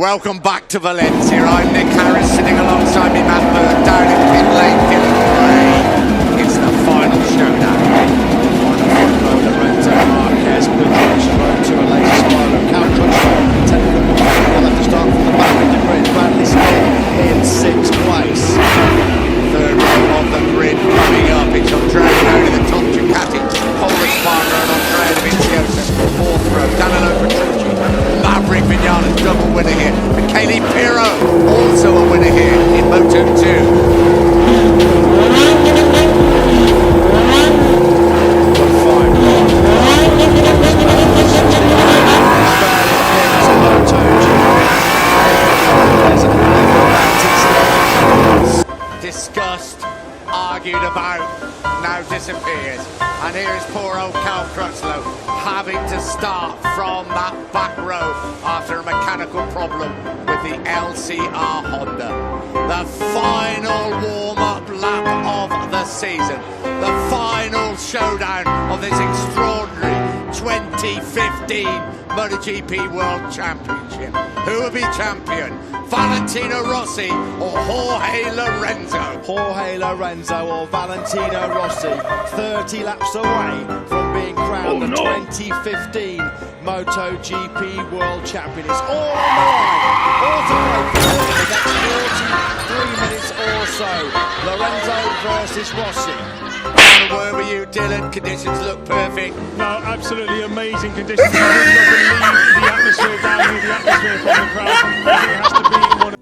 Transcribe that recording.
Welcome back to Valencia. I'm Nick Harris, sitting alongside me, Matt Bird, down in pit lane, feeling great. It's the final showdown. On the front row, Lorenzo Marquez, good direction road to a later spiral. Cal Crutchlow taking the ball. They'll have to start from the back of the grid. Bradley Smith in 6th place. Third row of the grid coming up. It's Andrea down in the top, Ducati, Polish partner, and Andrea Dovizioso. 4th row, Danilo Petrucci, Maverick Vinales, double winner here. Michele Pirro, also a winner here in Moto2. Discussed, argued about, now disappears. And here is poor old Cal Crutchlow having to start from that back row after a mechanical problem with the LCR Honda. The final warm-up lap of the season. The final showdown of this extraordinary 2015 MotoGP World Championship. Who will be champion? Valentino Rossi or Jorge Lorenzo? Jorge Lorenzo or Valentino Rossi, 30 laps away from being crowned the 2015 MotoGP World Champion. It's all on the line, all to play for in the next 43 minutes or so. Lorenzo versus Rossi. Where were you, Dylan? Conditions look perfect. No, absolutely amazing conditions. You would not believe the atmosphere down here, the atmosphere from the crowd. I think it has to be one